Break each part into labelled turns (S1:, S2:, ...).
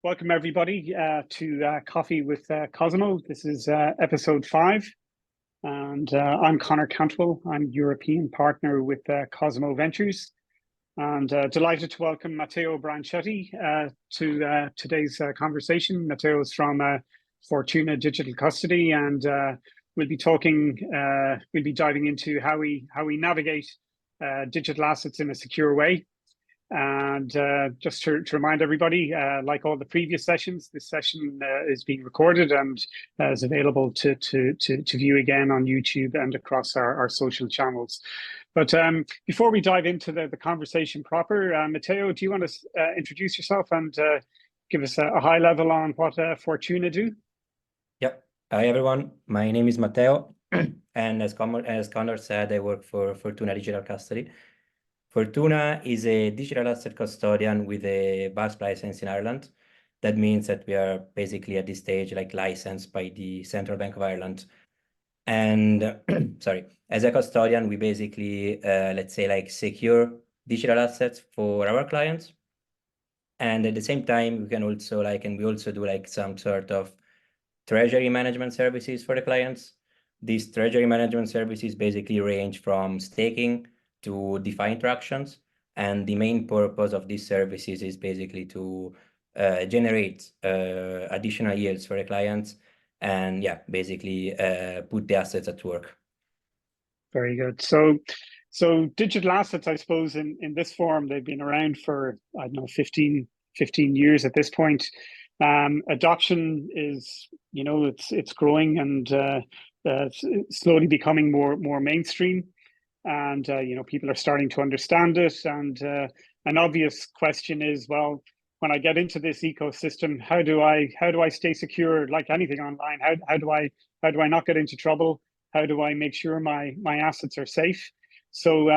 S1: Welcome everybody to Coffee with COSIMO. This is episode 5, and I'm Connor Cantwell. I'm European Partner with COSIMO Ventures, and delighted to welcome Matteo Branchetti to today's conversation. Matteo is from Fortuna Digital Custody, and we'll be diving into how we navigate digital assets in a secure way. And just to remind everybody, like all the previous sessions, this session is being recorded and is available to view again on YouTube and across our social channels. But before we dive into the conversation proper, Matteo, do you want to introduce yourself and give us a high level on what Fortuna do?
S2: Yep. Hi, everyone. My name is Matteo. And as Connor said, I work for Fortuna Digital Custody. Fortuna is a digital asset custodian with a BAS license in Ireland. That means that we are basically at this stage licensed by the Central Bank of Ireland. And sorry, as a custodian, we basically secure digital assets for our clients. And at the same time, we can also we also do some sort of treasury management services for the clients. These treasury management services basically range from staking to DeFi interactions, and the main purpose of these services is basically to generate additional yields for the clients, and basically put the assets at work.
S1: Very good. So digital assets, I suppose, in this form, they've been around for, I don't know, 15 years at this point. Adoption is, it's growing and slowly becoming more mainstream. And people are starting to understand it. And an obvious question is, well, when I get into this ecosystem, how do I stay secure? Like anything online, how do I not get into trouble? How do I make sure my assets are safe? So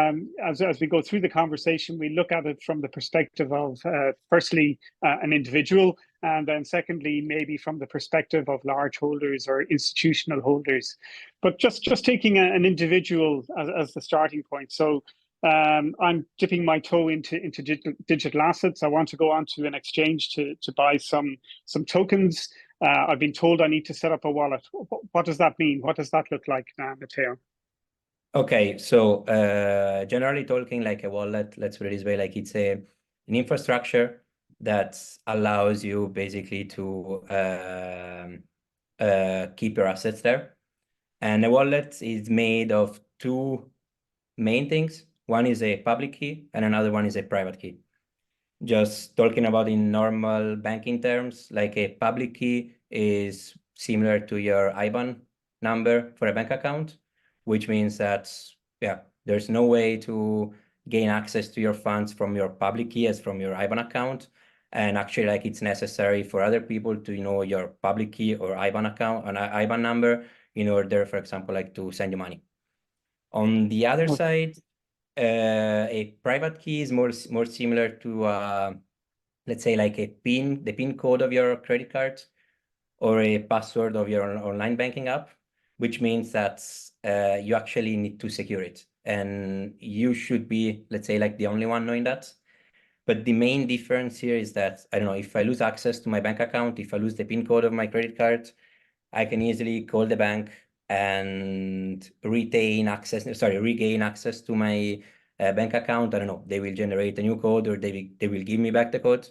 S1: as we go through the conversation, we look at it from the perspective of firstly an individual, and then secondly maybe from the perspective of large holders or institutional holders. But just taking an individual as the starting point. So I'm dipping my toe into digital assets. I want to go onto an exchange to buy some tokens. I've been told I need to set up a wallet. What does that mean? What does that look like now, Matteo?
S2: Okay, so generally talking, like a wallet, let's put it this way, like it's an infrastructure that allows you basically to keep your assets there. And a wallet is made of two main things. One is a public key and another one is a private key. Just talking about in normal banking terms, like a public key is similar to your IBAN number for a bank account, which means that, there's no way to gain access to your funds from your public key as from your IBAN account. And actually, it's necessary for other people to know your public key or IBAN account, an IBAN number, in order, for example, to send you money. On the other side, a private key is more similar to, let's say, like the PIN code of your credit card or a password of your online banking app, which means that you actually need to secure it. And you should be, let's say, the only one knowing that. But the main difference here is that, I don't know, if I lose access to my bank account, if I lose the PIN code of my credit card, I can easily call the bank and regain access to my bank account. I don't know, they will generate a new code or they will give me back the code.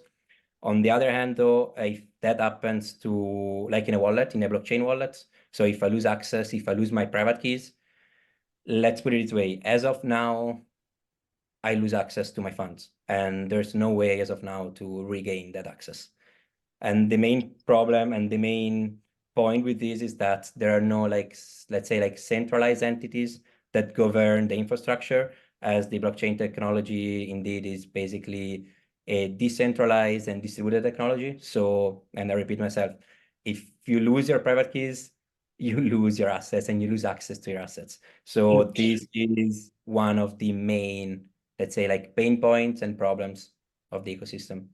S2: On the other hand, though, if that happens to, in a wallet, in a blockchain wallet, so if I lose access, if I lose my private keys, let's put it this way, as of now, I lose access to my funds, and there's no way as of now to regain that access. And the main problem and the main point with this is that there are no, let's say, centralized entities that govern the infrastructure, as the blockchain technology indeed is basically a decentralized and distributed technology. So, and I repeat myself, if you lose your private keys, you lose your assets and you lose access to your assets. So this is one of the main, let's say, pain points and problems of the ecosystem.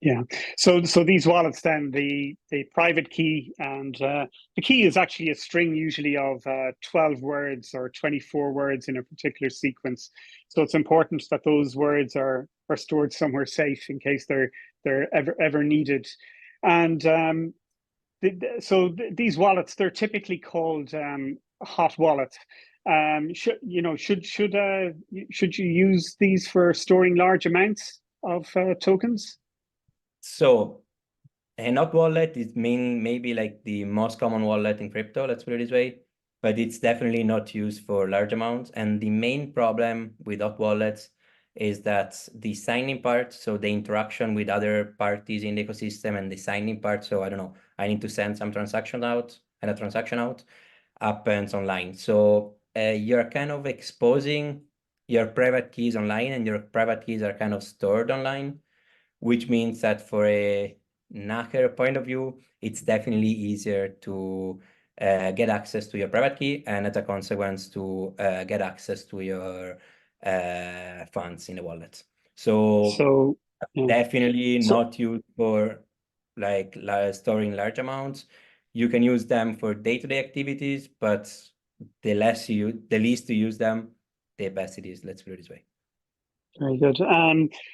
S1: Yeah. So these wallets then, the private key, and the key is actually a string usually of 12 words or 24 words in a particular sequence. So it's important that those words are stored somewhere safe in case they're they're ever needed. And these wallets, they're typically called hot wallets. Should you use these for storing large amounts of tokens?
S2: So a hot wallet is maybe like the most common wallet in crypto, let's put it this way, but it's definitely not used for large amounts. And the main problem with hot wallets is that the signing part, so the interaction with other parties in the ecosystem, and the signing part, so I don't know, I need to send some transaction out and a transaction out, happens online. So you're kind of exposing your private keys online, and your private keys are kind of stored online, which means that for a hacker point of view, it's definitely easier to get access to your private key, and as a consequence to get access to your funds in the wallet. So
S1: Yeah.
S2: definitely
S1: So
S2: not used for like storing large amounts. You can use them for day-to-day activities, but the least you use them, the best it is. Let's put it this way.
S1: very good.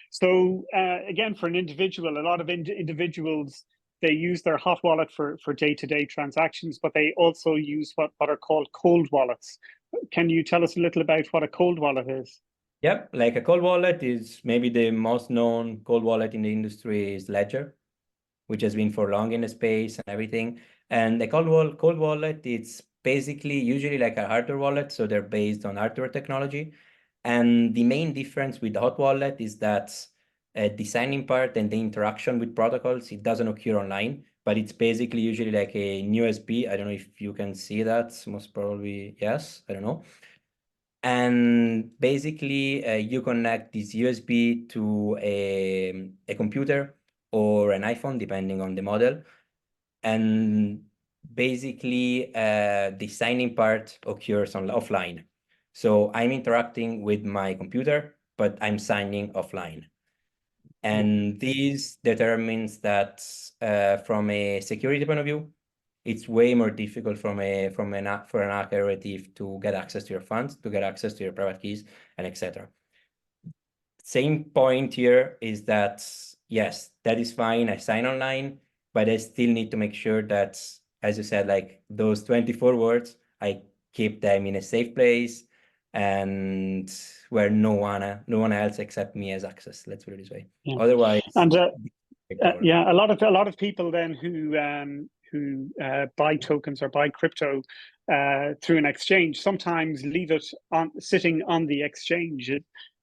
S1: So again, for an individual, a lot of individuals, they use their hot wallet for day-to-day transactions, but they also use what are called cold wallets. Can you tell us a little about what a cold wallet is?
S2: Yep, like a cold wallet is maybe the most known cold wallet in the industry is Ledger, which has been for long in the space and everything. And the cold wallet, it's basically usually like a hardware wallet, so they're based on hardware technology. And the main difference with the hot wallet is that the signing part and the interaction with protocols, it doesn't occur online, but it's basically usually like a USB. I don't know if you can see that, most probably yes, I don't know. And basically, you connect this USB to a computer or an iPhone, depending on the model. And basically, the signing part occurs offline. So I'm interacting with my computer, but I'm signing offline. And this determines that from a security point of view, it's way more difficult for an hacker relative to get access to your funds, to get access to your private keys, and etc. Same point here is that, yes, that is fine. I sign online, but I still need to make sure that, as you said, like those 24 words, I keep them in a safe place and where no one else except me has access. Let's put it this way.
S1: Yeah.
S2: Otherwise,
S1: And yeah, a lot of people then who buy tokens or buy crypto through an exchange sometimes leave it sitting on the exchange.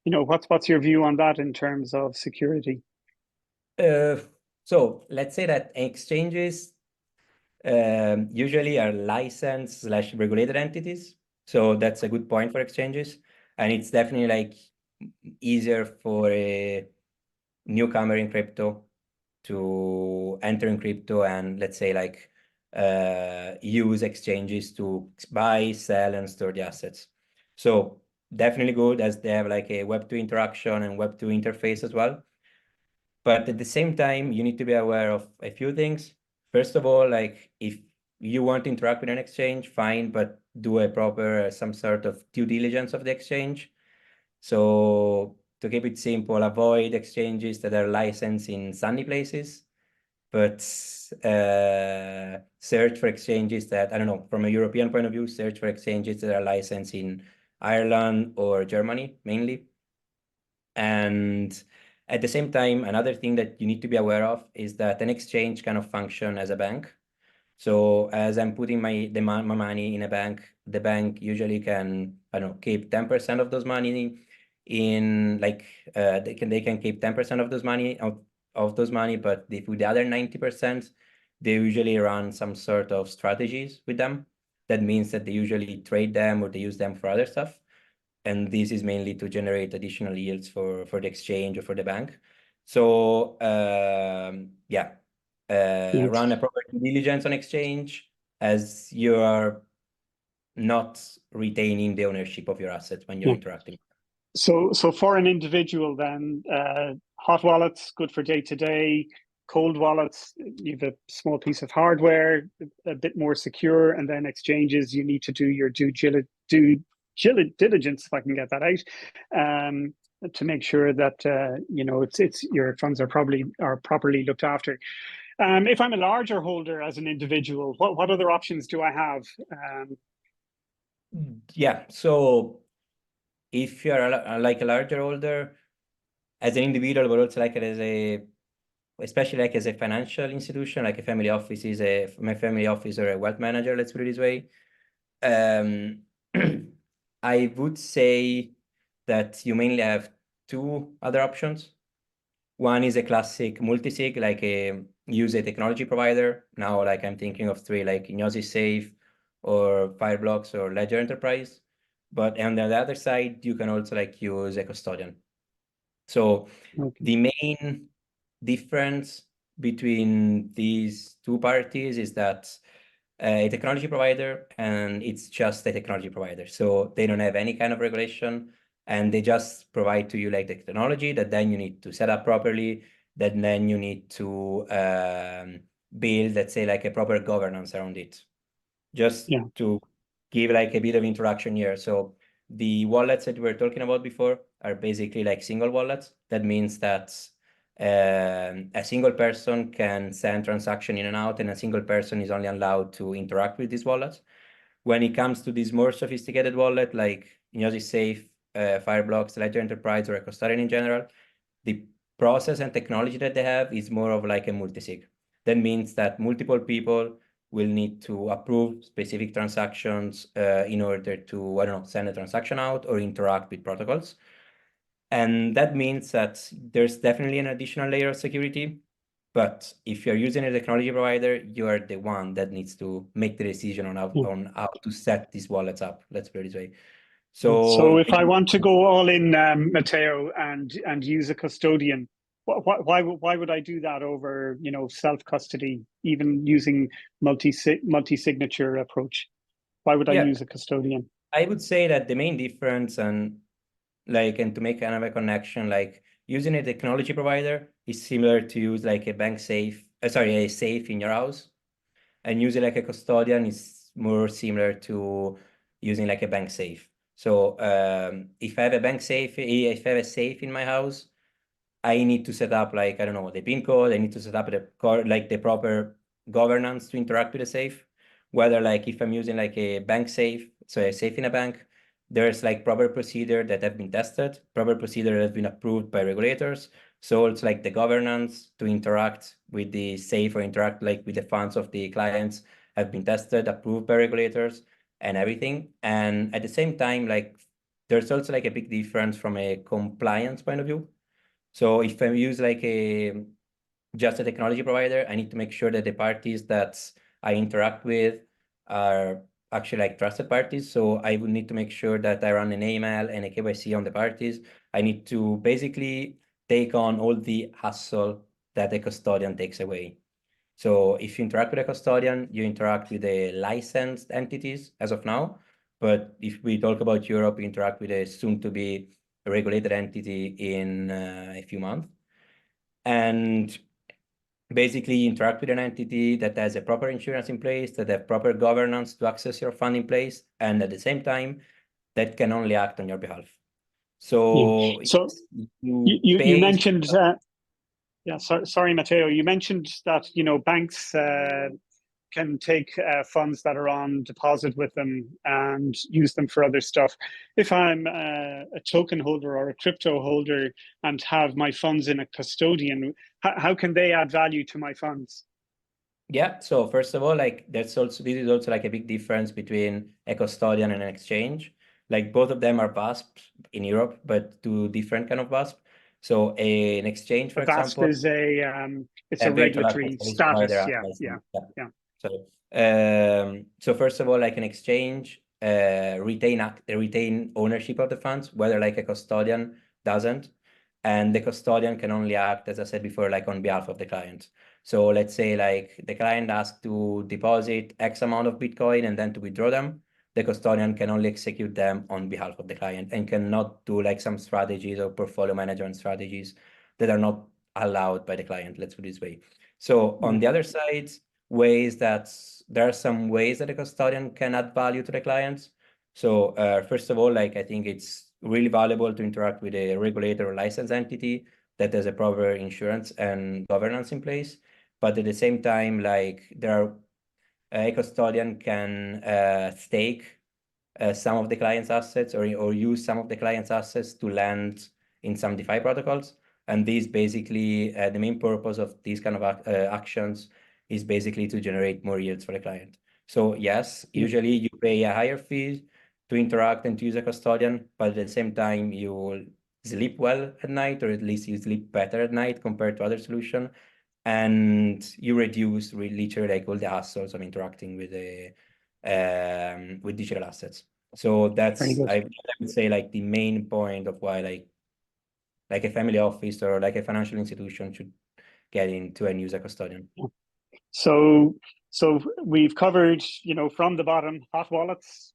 S1: What's your view on that in terms of security?
S2: So let's say that exchanges usually are licensed / regulated entities. So that's a good point for exchanges. And it's definitely like easier for a newcomer in crypto to enter in crypto and let's say like use exchanges to buy, sell, and store the assets. So definitely good as they have like a Web2 interaction and Web2 interface as well. But at the same time, you need to be aware of a few things. First of all, like if you want to interact with an exchange, fine, but do a proper some sort of due diligence of the exchange. So to keep it simple, avoid exchanges that are licensed in sunny places, but search for exchanges that, I don't know, from a European point of view, search for exchanges that are licensed in Ireland or Germany mainly. And at the same time, another thing that you need to be aware of is that an exchange kind of function as a bank. So as I'm putting my money in a bank, the bank usually can, I don't know, keep 10% of those money in like they can keep 10% of those money but if with the other 90%, they usually run some sort of strategies with them. That means that they usually trade them or they use them for other stuff. And this is mainly to generate additional yields for the exchange or for the bank. So yeah, run a proper due diligence on exchange as you are not retaining the ownership of your assets when you're interacting.
S1: So for an individual then, hot wallets, good for day to day. Cold wallets, you have a small piece of hardware, a bit more secure, and then exchanges, you need to do your due diligence, if I can get that out. to make sure that it's your funds are properly looked after. If I'm a larger holder as an individual, what other options do I have?
S2: Yeah, so if you're like a larger holder as an individual, but also like especially like as a financial institution, like a family office my family office or a wealth manager, let's put it this way. I would say that you mainly have two other options. One is a classic multi-sig, like use a technology provider. Now, like I'm thinking of three, like Gnosis Safe or Fireblocks or Ledger Enterprise. But on the other side, you can also like use a custodian. So
S1: Okay.
S2: the main difference between these two parties is that a technology provider, and it's just a technology provider. So they don't have any kind of regulation, and they just provide to you like the technology that then you need to set up properly, that then you need to build, let's say, like a proper governance around it. Just to give like a bit of introduction here. So the wallets that we were talking about before are basically like single wallets. That means that a single person can send transaction in and out, and a single person is only allowed to interact with these wallets. When it comes to this more sophisticated wallet, like Gnosis Safe, Fireblocks, Ledger Enterprise, or a custodian in general, the process and technology that they have is more of like a multi-sig. That means that multiple people will need to approve specific transactions in order to, I don't know, send a transaction out or interact with protocols. And that means that there's definitely an additional layer of security. But if you're using a technology provider, you are the one that needs to make the decision on how to set these wallets up. Let's put it this way.
S1: So if I want to go all in, Matteo, and use a custodian, why would I do that over self-custody, even using multi-signature approach? Why would I use a custodian?
S2: I would say that the main difference and to make kind of a connection, like using a technology provider is similar to use like a bank safe, a safe in your house, and using like a custodian is more similar to using like a bank safe. So if I have a bank safe, if I have a safe in my house, I need to set up like, I don't know, the PIN code. I need to set up the proper governance to interact with the safe. Whether like if I'm using like a bank safe, so a safe in a bank, there's like proper procedure that have been tested, proper procedure that have been approved by regulators. So it's like the governance to interact with the safe or interact like with the funds of the clients have been tested, approved by regulators and everything. And at the same time, like there's also like a big difference from a compliance point of view. So if I use like just a technology provider, I need to make sure that the parties that I interact with are actually like trusted parties. So I would need to make sure that I run an email and a KYC on the parties. I need to basically take on all the hassle that a custodian takes away. So if you interact with a custodian, you interact with the licensed entities as of now. But if we talk about Europe, you interact with a soon-to-be regulated entity in a few months. And basically interact with an entity that has a proper insurance in place, that have proper governance to access your fund in place, and at the same time, that can only act on your behalf. So,
S1: you mentioned, sorry, Matteo, you mentioned that, banks can take funds that are on deposit with them and use them for other stuff. If I'm a token holder or a crypto holder and have my funds in a custodian, how can they add value to my funds?
S2: Yeah, so first of all, like this is also like a big difference between a custodian and an exchange. Like both of them are VASP in Europe, but two different kind of VASP. So an exchange, for example,
S1: is it's a regulatory status. Yeah.
S2: So first of all, like an exchange retain ownership of the funds, whether like a custodian doesn't, and the custodian can only act, as I said before, like on behalf of the client. So let's say like the client asks to deposit X amount of Bitcoin and then to withdraw them. The custodian can only execute them on behalf of the client and cannot do like some strategies or portfolio management strategies that are not allowed by the client. Let's put it this way. So on the other side, there are some ways that a custodian can add value to the clients. So first of all, like I think it's really valuable to interact with a regulator or licensed entity that has a proper insurance and governance in place. But at the same time, like a custodian can stake some of the client's assets or use some of the client's assets to lend in some DeFi protocols. And this basically, the main purpose of these kind of actions is basically to generate more yields for the client. So yes, usually you pay a higher fee to interact and to use a custodian, but at the same time, you will sleep well at night, or at least you sleep better at night compared to other solutions. And you reduce literally like all the hassles of interacting with digital assets. So that's I would say like the main point of why like a family office or like a financial institution should get into and use a custodian.
S1: So we've covered, from the bottom, hot wallets,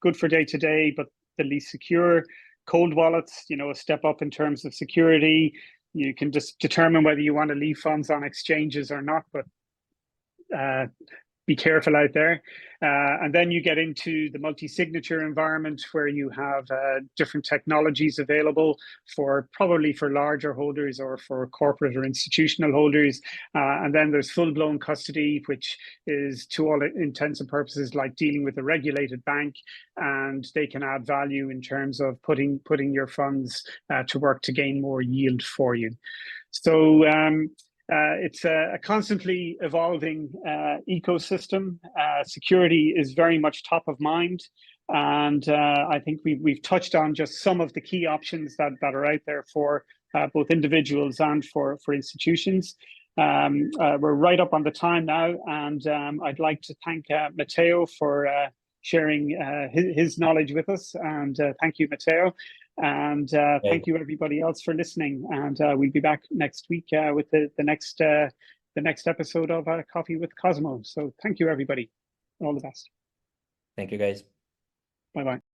S1: good for day to day, but the least secure. Cold wallets, a step up in terms of security. You can just determine whether you want to leave funds on exchanges or not, but be careful out there. And then you get into the multi-signature environment where you have different technologies available probably for larger holders or for corporate or institutional holders. And then there's full-blown custody, which is to all intents and purposes like dealing with a regulated bank, and they can add value in terms of putting your funds to work to gain more yield for you. So it's a constantly evolving ecosystem. Security is very much top of mind. And I think we've touched on just some of the key options that are out there for both individuals and for institutions. We're right up on the time now, and I'd like to thank Matteo for sharing his knowledge with us. And thank you, Matteo. And thank you everybody else for listening. And we'll be back next week with the next episode of Coffee with COSIMO. So thank you everybody. All the best.
S2: Thank you guys.
S1: Bye-bye.